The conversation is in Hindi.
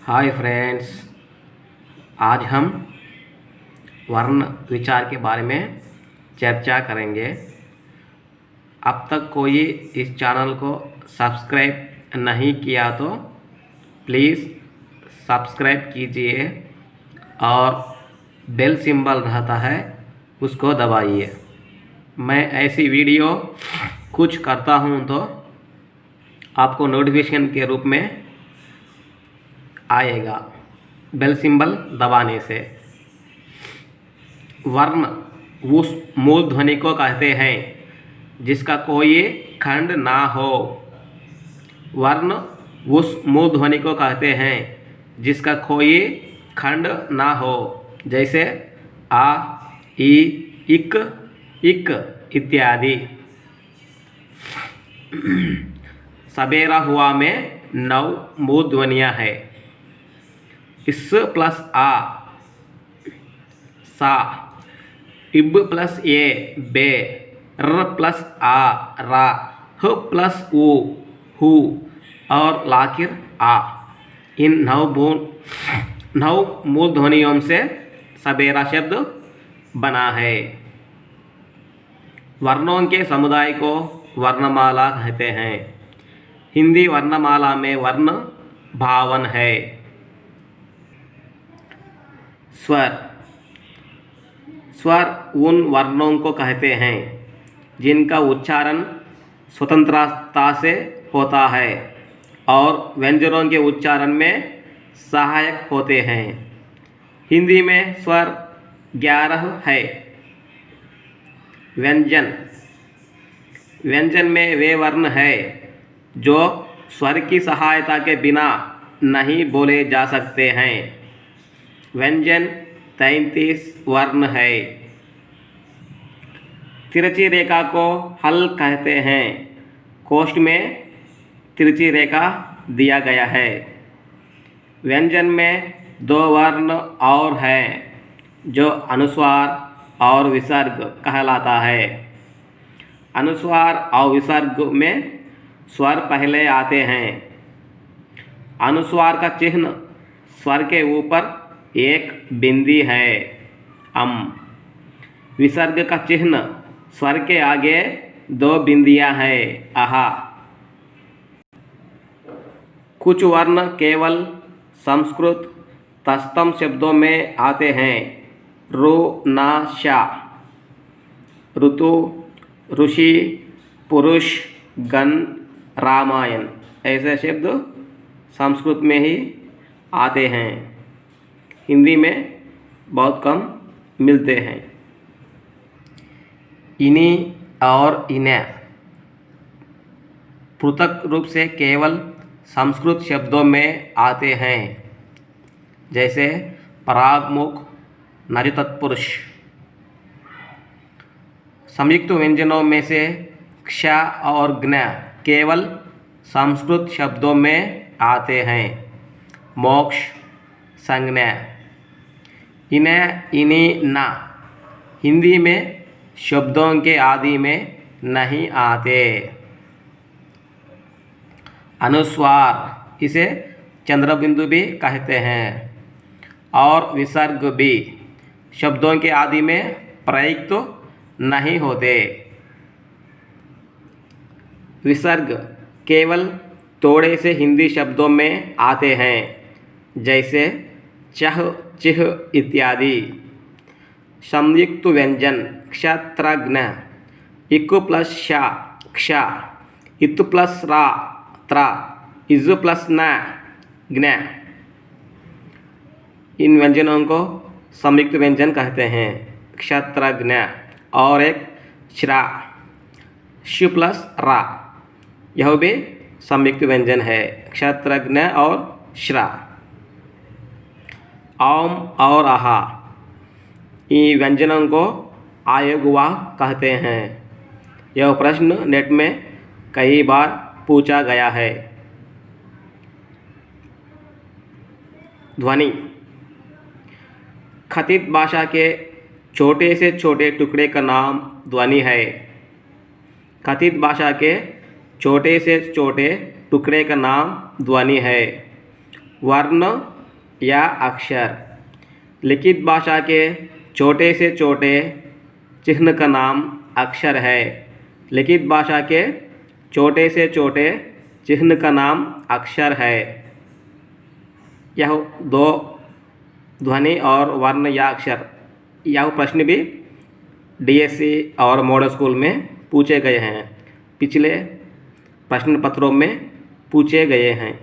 हाय फ्रेंड्स, आज हम वर्ण विचार के बारे में चर्चा करेंगे। अब तक कोई इस चैनल को सब्सक्राइब नहीं किया तो प्लीज़ सब्सक्राइब कीजिए और बेल सिंबल रहता है उसको दबाइए। मैं ऐसी वीडियो कुछ करता हूँ तो आपको नोटिफिकेशन के रूप में आएगा बेल सिंबल दबाने से। वर्ण उस मूल ध्वनि को कहते हैं जिसका कोई खंड ना हो। वर्ण उस मूल ध्वनि को कहते हैं जिसका कोई खंड ना हो, जैसे आ, ई, इक, इक इत्यादि। सबेरा हुआ में 9 मूल ध्वनियाँ हैं। इस प्लस आ सा, इब प्लस ए बे, र प्लस आ रा, ह प्लस उ हु और लाकिर आ। इन 9 मूल ध्वनियों से सबेरा शब्द बना है। वर्णों के समुदाय को वर्णमाला कहते हैं। हिंदी वर्णमाला में वर्ण 52 है। स्वर उन वर्णों को कहते हैं जिनका उच्चारण स्वतंत्रता से होता है और व्यंजनों के उच्चारण में सहायक होते हैं। हिंदी में स्वर 11 है। व्यंजन में वे वर्ण है जो स्वर की सहायता के बिना नहीं बोले जा सकते हैं। व्यंजन 33 वर्ण है। तिरछी रेखा को हल कहते हैं। कोष्ठ में तिरछी रेखा दिया गया है। व्यंजन में 2 वर्ण और हैं जो अनुस्वार और विसर्ग कहलाता है। अनुस्वार और विसर्ग में स्वर पहले आते हैं। अनुस्वार का चिन्ह स्वर के ऊपर एक बिंदी है अम। विसर्ग का चिन्ह स्वर के आगे 2 बिंदियां हैं आहा। कुछ वर्ण केवल संस्कृत तत्सम शब्दों में आते हैं। ऋ, न, श। ऋतु, ऋषि, पुरुष, गण, रामायण ऐसे शब्द संस्कृत में ही आते हैं। हिंदी में बहुत कम मिलते हैं। इनी और इन्हें पृथक रूप से केवल संस्कृत शब्दों में आते हैं, जैसे परागमुख, नर तत्पुरुष। संयुक्त व्यंजनों में से क्ष और ज्ञ केवल संस्कृत शब्दों में आते हैं। मोक्ष, संज्ञा। इन्हें, इनी, ना हिंदी में शब्दों के आदि में नहीं आते। अनुस्वार, इसे चंद्रबिंदु भी कहते हैं, और विसर्ग भी शब्दों के आदि में प्रयुक्त नहीं होते। विसर्ग केवल थोड़े से हिंदी शब्दों में आते हैं, जैसे चह, चिह इत्यादि। संयुक्त व्यंजन क्षत्रज्ञ, इकु प्लस श क्ष, इतु प्लस रा त्र, इजु प्लस न ज्ञ। इन व्यंजनों को संयुक्त व्यंजन कहते हैं। क्षत्रज्ञ और एक श्रा, शु प्लस रा, यह भी संयुक्त व्यंजन है। क्षत्रज्ञ और श्रा। ओम और आहा, इन व्यंजनों को आयोगवा कहते हैं। यह प्रश्न नेट में कई बार पूछा गया है। ध्वनि कथित भाषा के छोटे से छोटे टुकड़े का नाम ध्वनि है। कथित भाषा के छोटे से छोटे टुकड़े का नाम ध्वनि है। वर्ण या अक्षर। लिखित भाषा के छोटे से छोटे चिन्ह का नाम अक्षर है। लिखित भाषा के छोटे से छोटे चिन्ह का नाम अक्षर है। यह दो ध्वनि और वर्ण या अक्षर, यह प्रश्न भी डीएससी और मॉडल स्कूल में पूछे गए हैं, पिछले प्रश्न पत्रों में पूछे गए हैं।